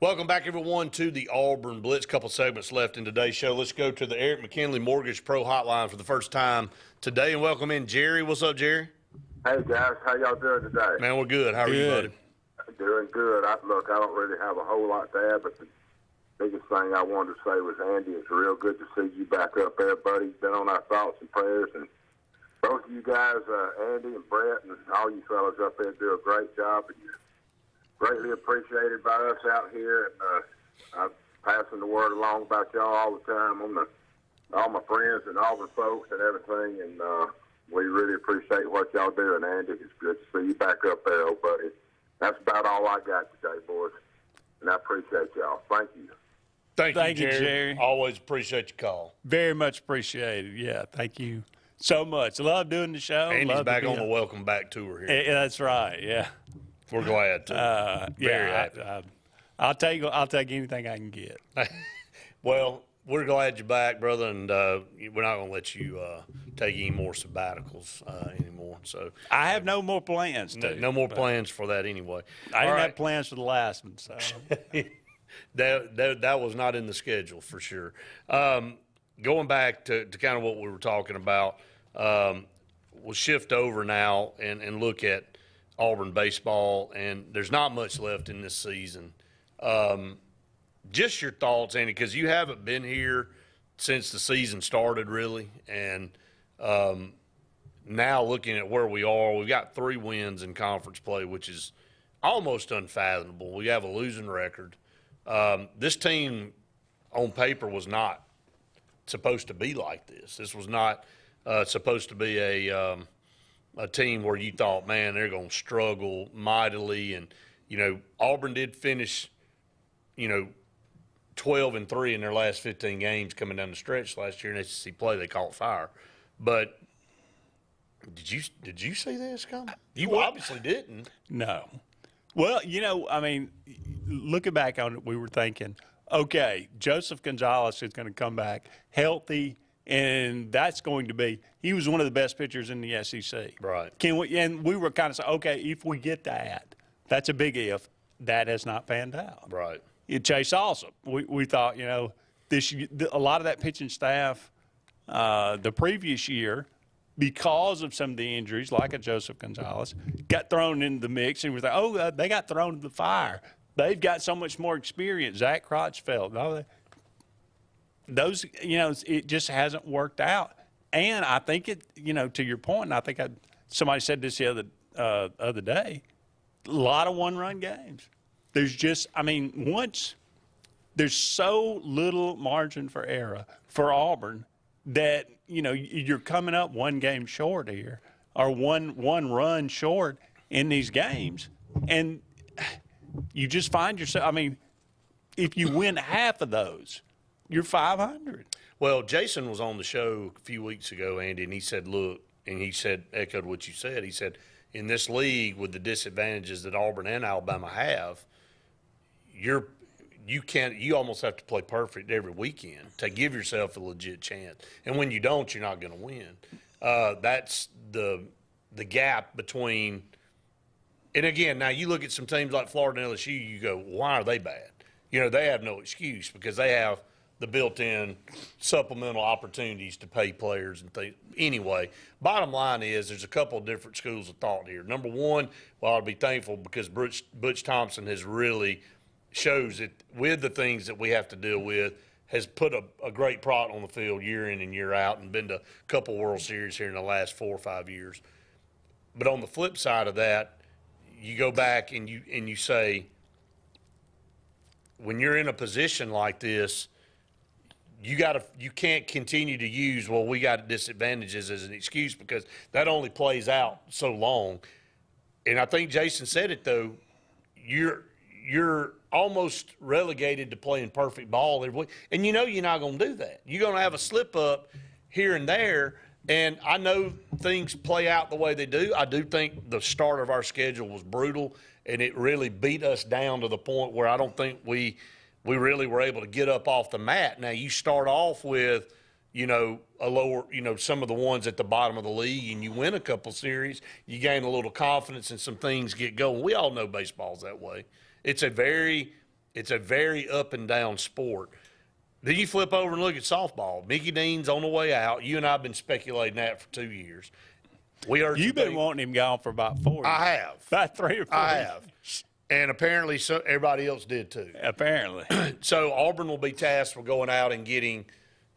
Welcome back, everyone, to the Auburn Blitz. Couple segments left in today's show. Let's go to the Eric McKinley Mortgage Pro Hotline for the first time today and welcome in Jerry. What's up, Jerry? Hey, guys. How y'all doing today? Man, we're good. How are you, buddy? Doing good. Look, I don't really have a whole lot to add, but the biggest thing I wanted to say was, Andy, it's real good to see you back up there, buddy. You've been on our thoughts and prayers, and both of you guys, Andy and Brett, and all you fellas up there do a great job, and you're greatly appreciated by us out here, and I'm passing the word along about y'all all the time on all my friends and Auburn folks and everything, and we really appreciate what y'all doing, Andy. It's good to see you back up there, old buddy. That's about all I got today, boys, and I appreciate y'all. Thank you. Thank you, Jerry. Always appreciate your call. Very much appreciated. Yeah, thank you so much. Love doing the show. Andy's back on the welcome back tour here. Yeah, that's right. Yeah, we're glad to. Very happy. I'll take anything I can get. Well, we're glad you're back, brother, and we're not going to let you take any more sabbaticals anymore. So I have no more plans. No more plans for that anyway. I didn't have plans for the last one. So that was not in the schedule for sure. Going back to kind of what we were talking about, we'll shift over now and look at Auburn baseball, and there's not much left in this season. Just your thoughts, Andy, because you haven't been here since the season started, really. And now looking at where we are, we've got 3 wins in conference play, which is almost unfathomable. We have a losing record. This team on paper was not supposed to be like this. This was not supposed to be a team where you thought, man, they're going to struggle mightily. And, Auburn did finish, 12-3 in their last 15 games coming down the stretch last year in SEC play. They caught fire. But did you see this coming? You obviously didn't. No. Well, looking back on it, we were thinking, okay, Joseph Gonzalez is going to come back healthy, and that's going to be – he was one of the best pitchers in the SEC. Right. And we were kind of saying, okay, if we get that, that's a big if. That has not panned out. Right. Chase Awesome. We thought, a lot of that pitching staff the previous year, because of some of the injuries, like a Joseph Gonzalez, got thrown into the mix, and we thought, they got thrown into the fire. They've got so much more experience. Zach Crotchfeld, those, it just hasn't worked out. And I think it, to your point, and I think somebody said this the other day, a lot of one-run games. There's just, once there's so little margin for error for Auburn that, you're coming up one game short here or one run short in these games. And you just find yourself, if you win half of those, you're 500. Well, Jason was on the show a few weeks ago, Andy, and he said, look, and he said, echoed what you said. He said, in this league with the disadvantages that Auburn and Alabama have, you almost have to play perfect every weekend to give yourself a legit chance. And when you don't, you're not going to win. That's the gap between – and, again, now you look at some teams like Florida and LSU, you go, why are they bad? They have no excuse because they have the built-in supplemental opportunities to pay players and things. Anyway, bottom line is there's a couple of different schools of thought here. Number one, well, I'll be thankful because Butch Thompson has really – shows that with the things that we have to deal with, has put a great product on the field year in and year out and been to a couple World Series here in the last 4 or 5 years. But on the flip side of that, you go back and you say, when you're in a position like this, you can't continue to use, well, we got disadvantages as an excuse because that only plays out so long. And I think Jason said it, though, you're almost relegated to playing perfect ball every week. And you're not going to do that. You're going to have a slip-up here and there, and I know things play out the way they do. I do think the start of our schedule was brutal, and it really beat us down to the point where I don't think we really were able to get up off the mat. Now, you start off with, a lower, some of the ones at the bottom of the league, and you win a couple series, you gain a little confidence and some things get going. We all know baseball's that way. It's a very It's a very up and down sport. Then you flip over and look at softball. Mickey Dean's on the way out. You and I have been speculating that for 2 years. You've been wanting him gone for about 4 years. I have. About 3 or 4 I years. have. And apparently everybody else did too. Apparently. So Auburn will be tasked with going out and getting,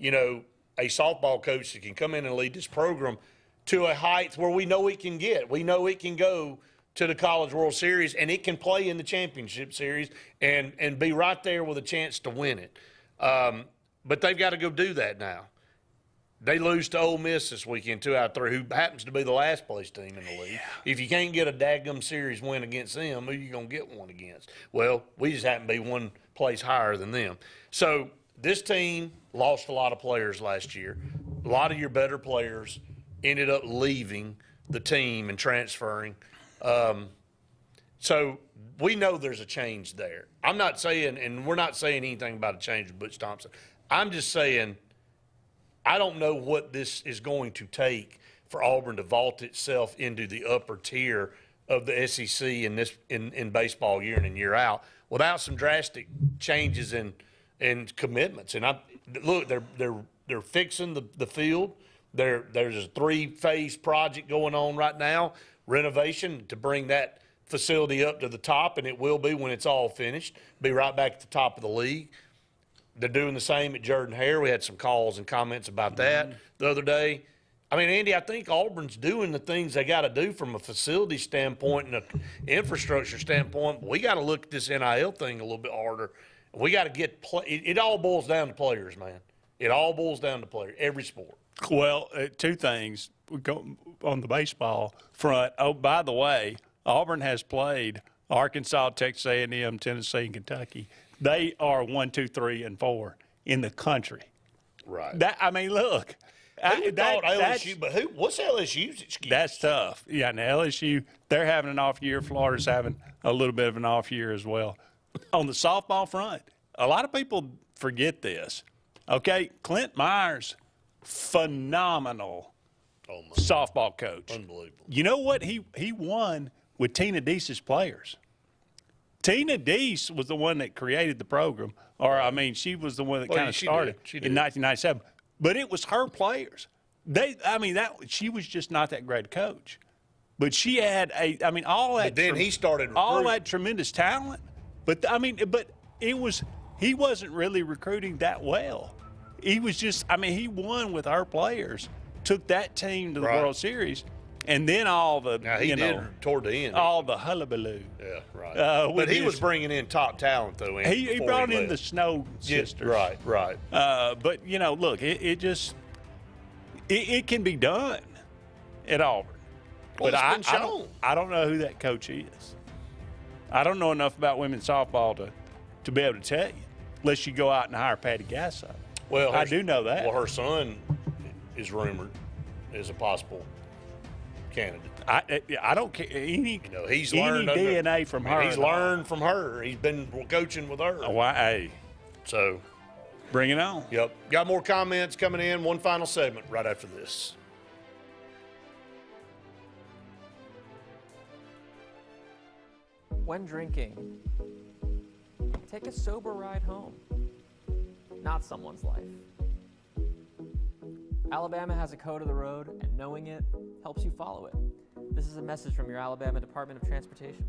a softball coach that can come in and lead this program to a height where we know it can get. We know it can go to the College World Series, and it can play in the championship series and be right there with a chance to win it. But they've got to go do that now. They lose to Ole Miss this weekend, 2 out of 3, who happens to be the last place team in the league. If you can't get a dadgum series win against them, who are you going to get one against? Well, we just happen to be one place higher than them. So this team lost a lot of players last year. A lot of your better players ended up leaving the team and transferring. So we know there's a change there. I'm not saying, and we're not saying anything about a change with Butch Thompson. I'm just saying I don't know what this is going to take for Auburn to vault itself into the upper tier of the SEC in baseball year in and year out without some drastic changes in commitments. And look, they're fixing the field. There's a 3-phase project going on right now, renovation to bring that facility up to the top, and it will be when it's all finished. Be right back at the top of the league. They're doing the same at Jordan-Hare. We had some calls and comments about that the other day. I mean, Andy, I think Auburn's doing the things they got to do from a facility standpoint and an infrastructure standpoint. But we got to look at this NIL thing a little bit harder. We got to get it all boils down to players, man. It all boils down to players, every sport. Well, 2 things. We go on the baseball front. Oh, by the way, Auburn has played Arkansas, Texas A&M, Tennessee, and Kentucky. They are 1, 2, 3, and 4 in the country. Right. Look. Who thought LSU? But what's LSU's excuse? That's tough. Yeah, and LSU, they're having an off year. Florida's having a little bit of an off year as well. On the softball front, a lot of people forget this. Okay, Clint Myers, phenomenal softball coach. Unbelievable. You know what? He won with Tina Deese's players. Tina Deese was the one that created the program. She was the one that kind of started in 1997. But it was her players. She was just not that great a coach. But she had all that. But then he started recruiting. All that tremendous talent. But he wasn't really recruiting that well. He was just, he won with our players, took that team to the World Series. And then all the, did toward the end. All the hullabaloo. Yeah, right. But he was bringing in top talent, though. He brought in the Snow sisters. Right. But, look, it can be done at Auburn. Well, but it's been shown. I don't know who that coach is. I don't know enough about women's softball to be able to tell you, unless you go out and hire Patty Gasso. Well, I do know that. Well, her son is rumored as a possible candidate. I don't care. He's learned DNA from her. He's learned from her. He's been coaching with her. So, bring it on. Yep. Got more comments coming in. One final segment right after this. When drinking, take a sober ride home, not someone's life. Alabama has a code of the road, and knowing it helps you follow it. This is a message from your Alabama Department of Transportation.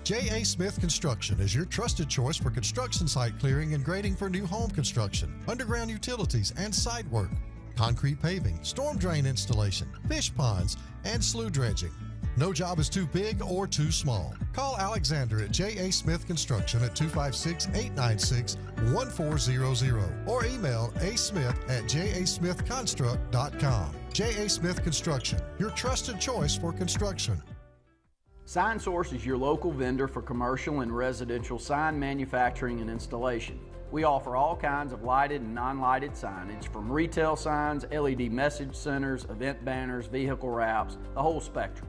J.A. Smith Construction is your trusted choice for construction site clearing and grading for new home construction, underground utilities and site work, concrete paving, storm drain installation, fish ponds, and slough dredging. No job is too big or too small. Call Alexander at J.A. Smith Construction at 256-896-1400 or email asmith@jasmithconstruct.com. J.A. Smith Construction, your trusted choice for construction. SignSource is your local vendor for commercial and residential sign manufacturing and installation. We offer all kinds of lighted and non-lighted signage, from retail signs, LED message centers, event banners, vehicle wraps, the whole spectrum.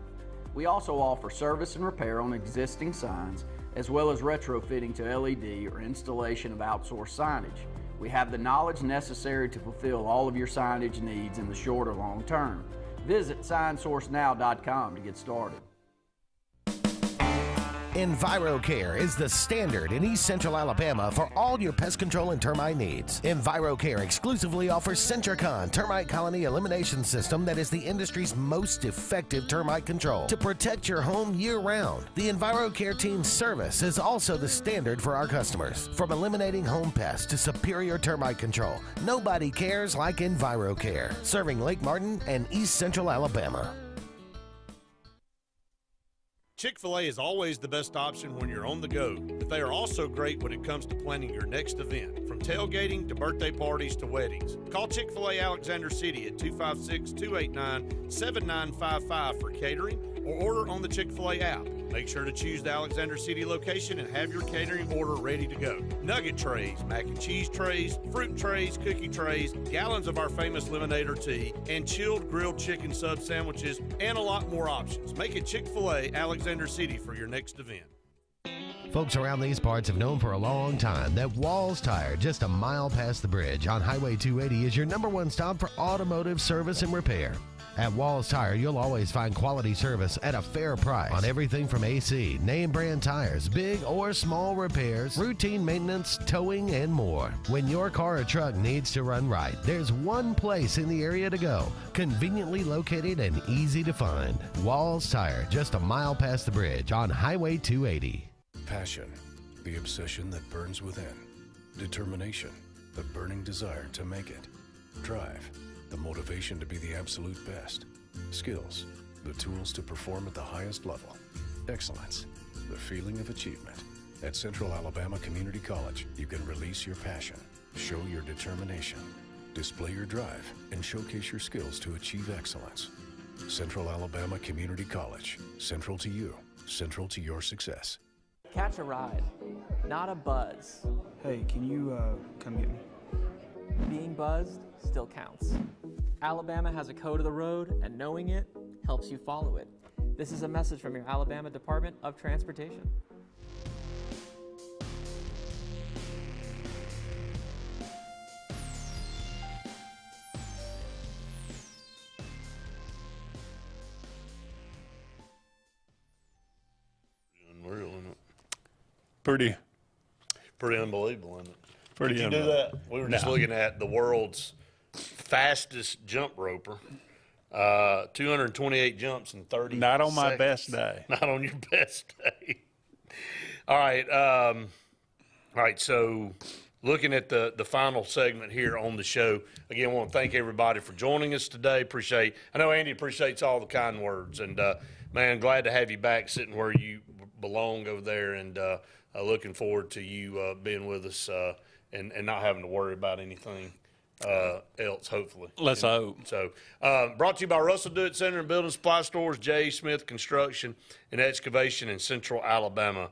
We also offer service and repair on existing signs, as well as retrofitting to LED or installation of outsourced signage. We have the knowledge necessary to fulfill all of your signage needs in the short or long term. Visit signsourcenow.com to get started. EnviroCare is the standard in East Central Alabama for all your pest control and termite needs. EnviroCare exclusively offers Centricon termite colony elimination system that is the industry's most effective termite control to protect your home year-round. The EnviroCare team's service is also the standard for our customers. From eliminating home pests to superior termite control, nobody cares like EnviroCare, serving Lake Martin and East Central Alabama. Chick-fil-A is always the best option when you're on the go, but they are also great when it comes to planning your next event, from tailgating to birthday parties to weddings. Call Chick-fil-A Alexander City at 256-289-7955 for catering or order on the Chick-fil-A app. Make sure to choose the Alexander City location and have your catering order ready to go. Nugget trays, mac and cheese trays, fruit trays, cookie trays, gallons of our famous lemonade tea, and chilled grilled chicken sub sandwiches, and a lot more options. Make it Chick-fil-A Alexander City for your next event. Folks around these parts have known for a long time that Walls Tire, just a mile past the bridge on Highway 280, is your #1 stop for automotive service and repair. At Walls Tire, you'll always find quality service at a fair price on everything from AC, name brand tires, big or small repairs, routine maintenance, towing, and more. When your car or truck needs to run right, there's one place in the area to go, conveniently located and easy to find. Walls Tire, just a mile past the bridge on Highway 280. Passion, the obsession that burns within. Determination, the burning desire to make it. Drive, the motivation to be the absolute best. Skills, the tools to perform at the highest level. Excellence, the feeling of achievement. At Central Alabama Community College, you can release your passion, show your determination, display your drive, and showcase your skills to achieve excellence. Central Alabama Community College, central to you, central to your success. Catch a ride, not a buzz. Hey, can you come get me? Being buzzed still counts. Alabama has a code of the road, and knowing it helps you follow it. This is a message from your Alabama Department of Transportation. Unreal, isn't it? Pretty unbelievable, isn't it? Pretty Did you do that? We were just looking at the world's fastest jump roper. 228 jumps in 30 Not on my seconds. best day. Not on your best day. All right. So looking at the final segment here on the show, again, I want to thank everybody for joining us today. I know Andy appreciates all the kind words. And, man, glad to have you back sitting where you belong over there, and looking forward to you being with us and not having to worry about anything else, hopefully. Let's hope. So, brought to you by Russell Do It Center and Building Supply Stores, J. Smith Construction and Excavation in Central Alabama.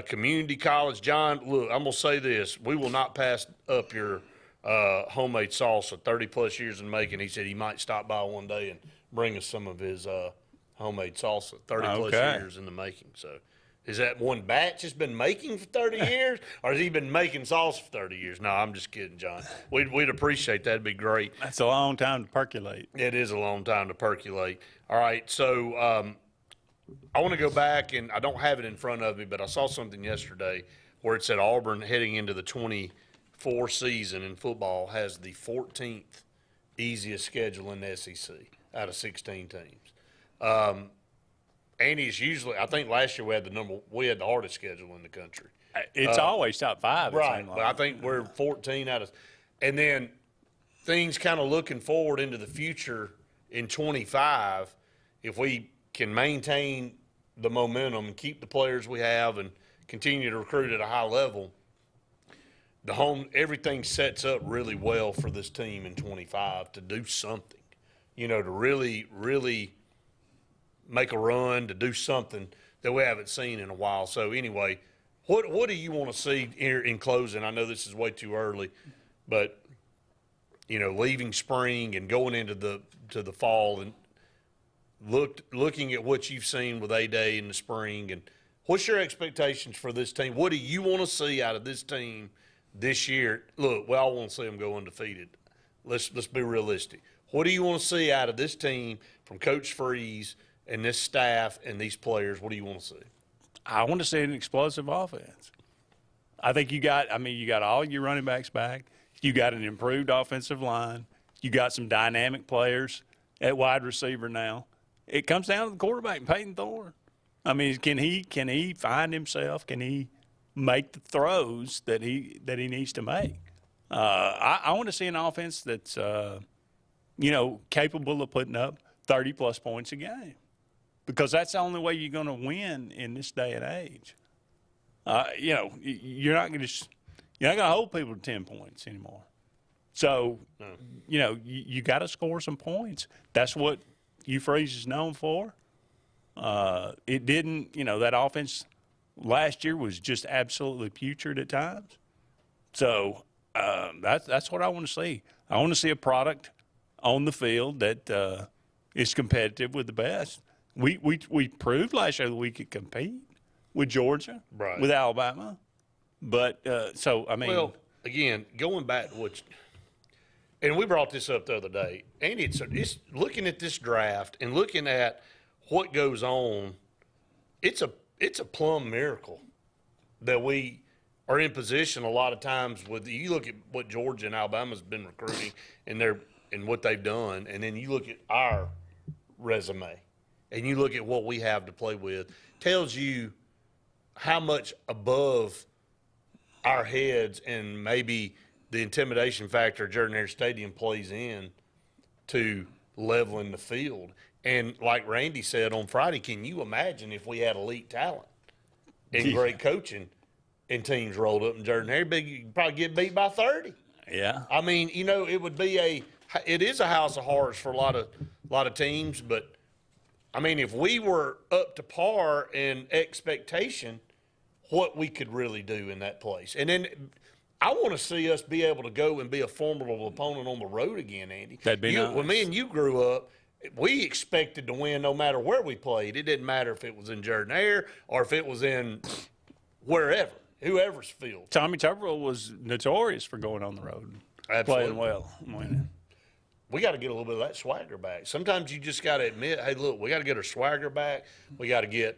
Community College. John, look, I'm going to say this. We will not pass up your homemade salsa, 30-plus years in making. He said he might stop by one day and bring us some of his homemade salsa, 30-plus years in the making. So, is that one batch has been making for 30 years, or has he been making salsa for 30 years? No, I'm just kidding, John. We'd appreciate that. It'd be great. That's a long time to percolate. It is a long time to percolate. All right, so I want to go back, and I don't have it in front of me, but I saw something yesterday where it said Auburn, heading into the 24 season in football, has the 14th easiest schedule in the SEC out of 16 teams. Andy's usually, I think last year we had the hardest schedule in the country. It's always top 5. Right, but I think we're 14 out of, and then things kind of looking forward into the future in 25, if we can maintain the momentum and keep the players we have and continue to recruit at a high level, everything sets up really well for this team in 25 to do something, to really, really make a run, to do something that we haven't seen in a while. So anyway, what do you want to see here in closing? I know this is way too early, but leaving spring and going into the fall and looking at what you've seen with A-Day in the spring, and what's your expectations for this team? What do you want to see out of this team this year? Look, we all want to see them go undefeated. Let's be realistic. What do you want to see out of this team from Coach Freeze and this staff and these players? What do you want to see? I want to see an explosive offense. I think you got all your running backs back. You got an improved offensive line. You got some dynamic players at wide receiver now. It comes down to the quarterback, Peyton Thorne. I mean, can he find himself? Can he make the throws that he needs to make? I want to see an offense that's capable of putting up 30-plus points a game, because that's the only way you're going to win in this day and age. You're not going to hold people to 10 points anymore. So, you got to score some points. That's what Hugh Freeze is known for. It didn't, that offense last year was just absolutely putrid at times. So that's what I want to see. I want to see a product on the field that is competitive with the best. We proved last year that we could compete with Georgia, right, with Alabama. But well, again, going back to and we brought this up the other day, and it's looking at this draft and looking at what goes on. It's a plumb miracle that we are in position a lot of times with. You look at what Georgia and Alabama's been recruiting and what they've done, and then you look at our resume and you look at what we have to play with, tells you how much above our heads and maybe the intimidation factor of Jordan Hare Stadium plays in to leveling the field. And like Randy said on Friday, can you imagine if we had elite talent and great coaching and teams rolled up and Jordan Hare, you'd probably get beat by 30. Yeah. I mean, it would be it is a house of horrors for a lot of teams, but I mean, if we were up to par in expectation, what we could really do in that place. And then I want to see us be able to go and be a formidable opponent on the road again, Andy. That'd be nice. When me and you grew up, we expected to win no matter where we played. It didn't matter if it was in Jordan Hare or if it was in wherever, whoever's field. Tommy Tuberville was notorious for going on the road, playing well, winning. We got to get a little bit of that swagger back. Sometimes you just got to admit, hey, look, we got to get our swagger back. We got to get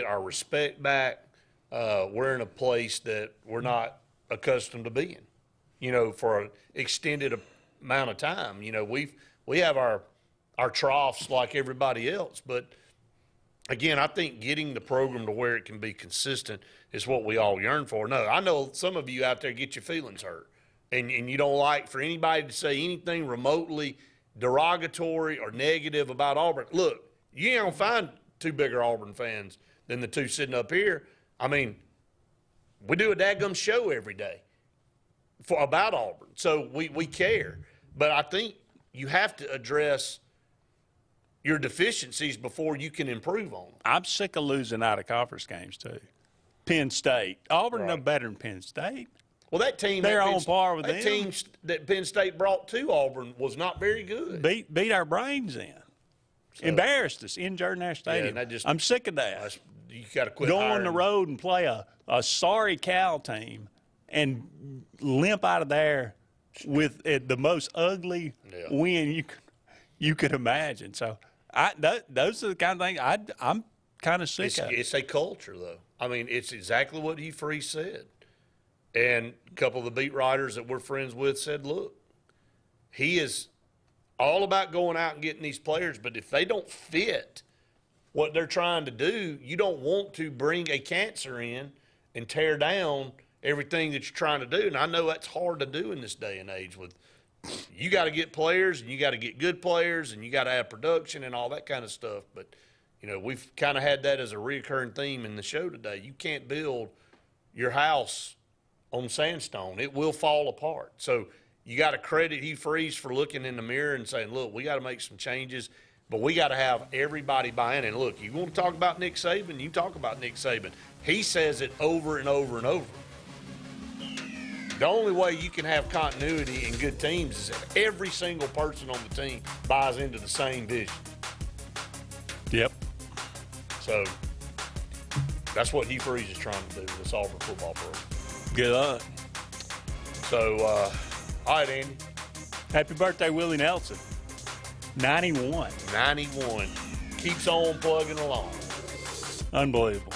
our respect back. We're in a place that we're not accustomed to being, for an extended amount of time. We have our troughs like everybody else, but again, I think getting the program to where it can be consistent is what we all yearn for. No, I know some of you out there get your feelings hurt, and you don't like for anybody to say anything remotely derogatory or negative about Auburn. Look, you ain't gonna find two bigger Auburn fans than the two sitting up here. I mean, we do a dadgum show every day about Auburn, so we care. But I think you have to address your deficiencies before you can improve on them. I'm sick of losing out of conference games, too. Penn State. Auburn no better than Penn State. Well, that team they're on par with them. That team that Penn State brought to Auburn was not very good. Beat our brains in. So, embarrassed us in Jordan Hare Stadium. Yeah, I'm sick of that. You got to quit go hiring. on the road and play a sorry Cal team and limp out of there with the most ugly win you could imagine. So those are the kind of things I'm kind of sick of. It's a culture, though. I mean, it's exactly what Hugh Freeze said. And a couple of the beat writers that we're friends with said, look, he is all about going out and getting these players, but if they don't fit what they're trying to do, you don't want to bring a cancer in and tear down everything that you're trying to do. And I know that's hard to do in this day and age. You got to get players, and you got to get good players, and you got to have production and all that kind of stuff. But, we've kind of had that as a recurring theme in the show today. You can't build your house on sandstone. It will fall apart. So you got to credit Hugh Freeze for looking in the mirror and saying, look, we got to make some changes. But we got to have everybody buy in. And look, you want to talk about Nick Saban, you talk about Nick Saban. He says it over and over and over. The only way you can have continuity and good teams is if every single person on the team buys into the same vision. Yep. So that's what Hugh Freeze is trying to do with this Auburn football program. Good luck. So, all right, Andy. Happy birthday, Willie Nelson. 91. 91. Keeps on plugging along. Unbelievable.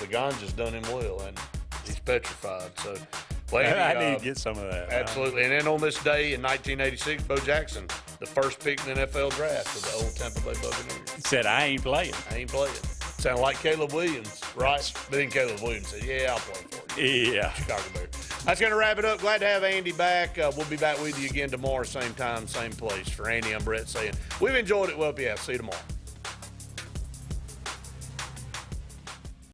The ganja's done him well, and he's petrified. So, well, Andy, I need to get some of that. Absolutely. And then on this day in 1986, Bo Jackson, the first pick in the NFL draft for the old Tampa Bay Buccaneers. He said, I ain't playing. Sound like Caleb Williams, right? Then Caleb Williams said, yeah, I'll play for you. Yeah. Chicago Bears. That's going to wrap it up. Glad to have Andy back. We'll be back with you again tomorrow, same time, same place. For Andy, I'm Brett saying we've enjoyed it. Well, yeah, see you tomorrow.